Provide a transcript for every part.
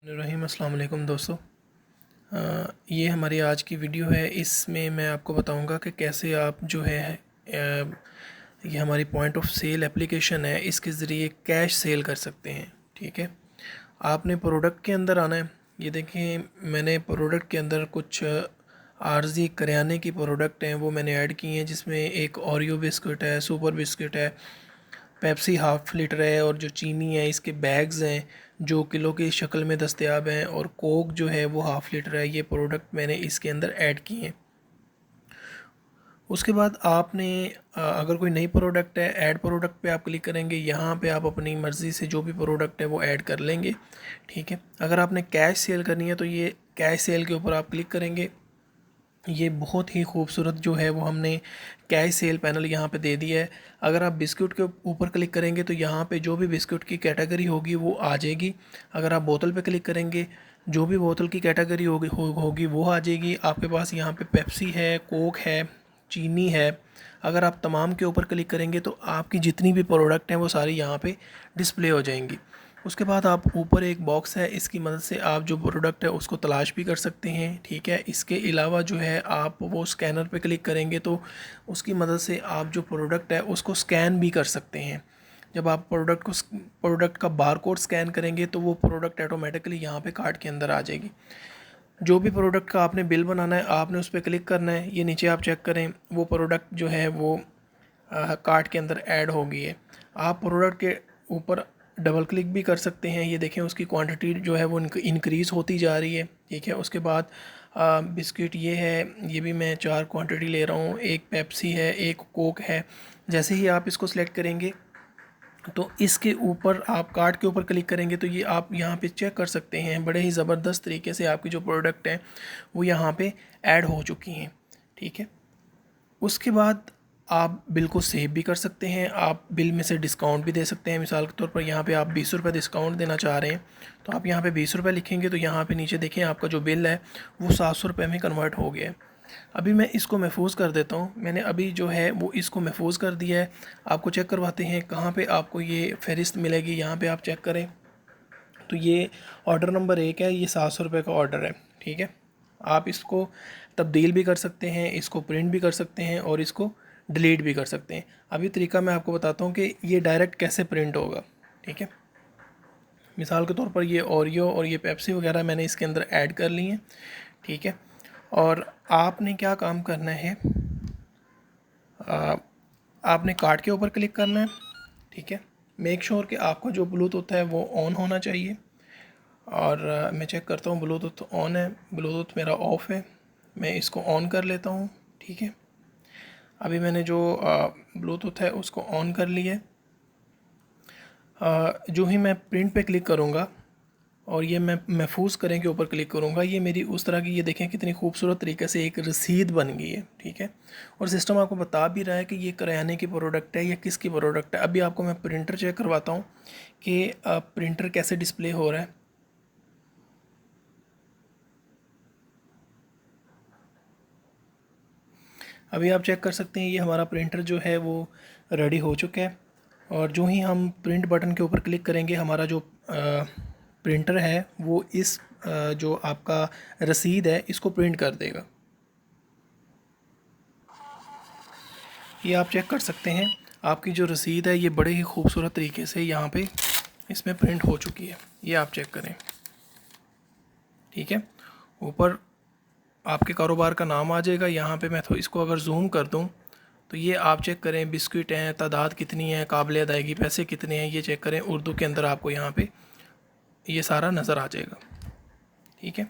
रहीम अस्सलाम वालेकुम दोस्तों। ये हमारी आज की वीडियो है। इसमें मैं आपको बताऊंगा कि कैसे आप जो है ये हमारी पॉइंट ऑफ सेल एप्लीकेशन है, इसके ज़रिए कैश सेल कर सकते हैं। ठीक है, आपने प्रोडक्ट के अंदर आना है। ये देखें, मैंने प्रोडक्ट के अंदर कुछ आर्जी करियाने की प्रोडक्ट हैं वो मैंने ऐड की हैं, जिसमें एक ओरियो बिस्किट है, सुपर बिस्किट है, पेप्सी हाफ लीटर है, और जो चीनी है इसके बैग्स हैं जो किलो की शक्ल में दस्तयाब हैं, और कोक जो है वो हाफ लीटर है। ये प्रोडक्ट मैंने इसके अंदर ऐड किए हैं। उसके बाद आपने अगर कोई नई प्रोडक्ट है, ऐड प्रोडक्ट पे आप क्लिक करेंगे। यहाँ पे आप अपनी मर्ज़ी से जो भी प्रोडक्ट है वो ऐड कर लेंगे। ठीक है, अगर आपने कैश सेल करनी है तो ये कैश सेल के ऊपर आप क्लिक करेंगे। ये बहुत ही खूबसूरत जो है वो हमने कैश सेल पैनल यहाँ पे दे दिया है। अगर आप बिस्कुट के ऊपर क्लिक करेंगे तो यहाँ पे जो भी बिस्कुट की कैटेगरी होगी वो आ जाएगी। अगर आप बोतल पे क्लिक करेंगे, जो भी बोतल की कैटेगरी होगी वो आ जाएगी। आपके पास यहाँ पे पेप्सी है, कोक है, चीनी है। अगर आप तमाम के ऊपर क्लिक करेंगे तो आपकी जितनी भी प्रोडक्ट हैं वो सारी यहाँ पे डिस्प्ले हो जाएंगी। उसके बाद आप ऊपर एक बॉक्स है, इसकी मदद से आप जो प्रोडक्ट है उसको तलाश भी कर सकते हैं। ठीक है, इसके अलावा जो है आप वो स्कैनर पे क्लिक करेंगे तो उसकी मदद से आप जो प्रोडक्ट है उसको स्कैन भी कर सकते हैं। जब आप प्रोडक्ट का बारकोड स्कैन करेंगे तो वो प्रोडक्ट ऑटोमेटिकली यहाँ पे कार्ट के अंदर आ जाएगी। जो भी प्रोडक्ट का आपने बिल बनाना है आपने उस पर क्लिक करना है। ये नीचे आप चेक करें, वो प्रोडक्ट जो है वो कार्ट के अंदर ऐड हो गई है। आप प्रोडक्ट के ऊपर डबल क्लिक भी कर सकते हैं। ये देखें, उसकी क्वांटिटी जो है वो इंक्रीज़ होती जा रही है। ठीक है, उसके बाद बिस्किट ये है, ये भी मैं 4 क्वांटिटी ले रहा हूँ। एक पेप्सी है, एक कोक है। जैसे ही आप इसको सिलेक्ट करेंगे तो इसके ऊपर आप कार्ट के ऊपर क्लिक करेंगे तो ये आप यहाँ पे चेक कर सकते हैं बड़े ही ज़बरदस्त तरीके से आपकी जो प्रोडक्ट हैं वो यहाँ पे ऐड हो चुकी हैं। ठीक है, उसके बाद आप बिल को सेव भी कर सकते हैं। आप बिल में से डिस्काउंट भी दे सकते हैं। मिसाल के तौर पर यहाँ पे आप 20 रुपये डिस्काउंट देना चाह रहे हैं तो आप यहाँ पे 20 रुपये लिखेंगे तो यहाँ पे नीचे देखें आपका जो बिल है वो 700 रुपये में कन्वर्ट हो गया है। अभी मैं इसको महफूज कर देता हूँ। मैंने अभी जो है वो इसको महफूज कर दिया है। आपको चेक करवाते हैं कहाँ पर आपको ये फ़हरिस्त मिलेगी। यहाँ पर आप चेक करें तो ये ऑर्डर नंबर 1 है, ये 700 रुपये का ऑर्डर है। ठीक है, आप इसको तब्दील भी कर सकते हैं, इसको प्रिंट भी कर सकते हैं और इसको डिलीट भी कर सकते हैं। अभी तरीका मैं आपको बताता हूँ कि ये डायरेक्ट कैसे प्रिंट होगा। ठीक है, मिसाल के तौर पर ये ओरियो और ये पेप्सी वगैरह मैंने इसके अंदर ऐड कर ली हैं। ठीक है, और आपने क्या काम करना है, आपने कार्ट के ऊपर क्लिक करना है। ठीक है, मेक श्योर कि आपका जो ब्लूटूथ है वो ऑन होना चाहिए। और मैं चेक करता हूँ ब्लूटूथ ऑन है, ब्लूटूथ मेरा ऑफ़ है। मैं इसको ऑन कर लेता हूँ। ठीक है, अभी मैंने जो ब्लूटूथ है उसको ऑन कर लिया है। जो ही मैं प्रिंट पे क्लिक करूँगा और ये मैं महफूज करें के ऊपर क्लिक करूँगा, ये मेरी उस तरह की, ये देखें कितनी खूबसूरत तरीके से एक रसीद बन गई है। ठीक है, और सिस्टम आपको बता भी रहा है कि ये करियाने की प्रोडक्ट है या किसकी प्रोडक्ट है। अभी आपको मैं प्रिंटर चेक करवाता हूँ कि प्रिंटर कैसे डिस्प्ले हो रहा है। अभी आप चेक कर सकते हैं ये हमारा प्रिंटर जो है वो रेडी हो चुका है। और जो ही हम प्रिंट बटन के ऊपर क्लिक करेंगे हमारा जो प्रिंटर है वो इस जो आपका रसीद है इसको प्रिंट कर देगा। ये आप चेक कर सकते हैं, आपकी जो रसीद है ये बड़े ही खूबसूरत तरीके से यहाँ पे इसमें प्रिंट हो चुकी है। ये आप चेक करें। ठीक है, ऊपर आपके कारोबार का नाम आ जाएगा। यहाँ पे मैं तो इसको अगर जूम कर दूँ तो ये आप चेक करें, बिस्किट हैं, तादाद कितनी है, काबिल अदायगी पैसे कितने हैं, ये चेक करें। उर्दू के अंदर आपको यहाँ पे ये सारा नज़र आ जाएगा। ठीक है,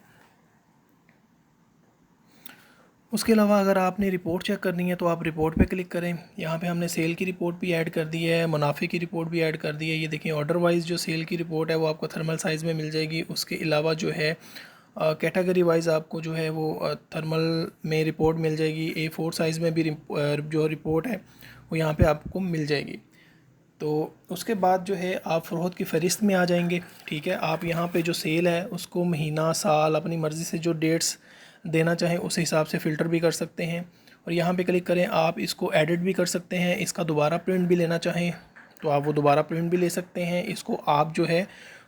उसके अलावा अगर आपने रिपोर्ट चेक करनी है तो आप रिपोर्ट पे क्लिक करें। यहाँ पे हमने सेल की रिपोर्ट भी ऐड कर दी है, मुनाफे की रिपोर्ट भी ऐड कर दी है। ये देखें, ऑर्डर वाइज जो सेल की रिपोर्ट है वो आपको थर्मल साइज़ में मिल जाएगी। उसके अलावा जो है कैटेगरी वाइज आपको जो है वो थर्मल में रिपोर्ट मिल जाएगी। A4 साइज़ में भी जो रिपोर्ट है वो यहाँ पे आपको मिल जाएगी। तो उसके बाद जो है आप फ़रोख्त की फ़हरिस्त में आ जाएंगे। ठीक है, आप यहाँ पे जो सेल है उसको महीना, साल, अपनी मर्ज़ी से जो डेट्स देना चाहें उस हिसाब से फ़िल्टर भी कर सकते हैं। और यहाँ पे क्लिक करें, आप इसको एडिट भी कर सकते हैं। इसका दोबारा प्रिंट भी लेना चाहें तो आप वो दोबारा प्रिंट भी ले सकते हैं। इसको आप जो है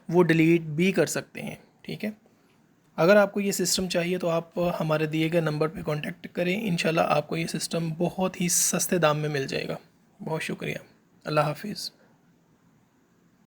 वो डिलीट भी कर सकते हैं। ठीक है। अगर आपको ये सिस्टम चाहिए तो आप हमारे दिए गए नंबर पे कांटेक्ट करें, इंशाल्लाह आपको ये सिस्टम बहुत ही सस्ते दाम में मिल जाएगा। बहुत शुक्रिया। अल्लाह हाफिज़।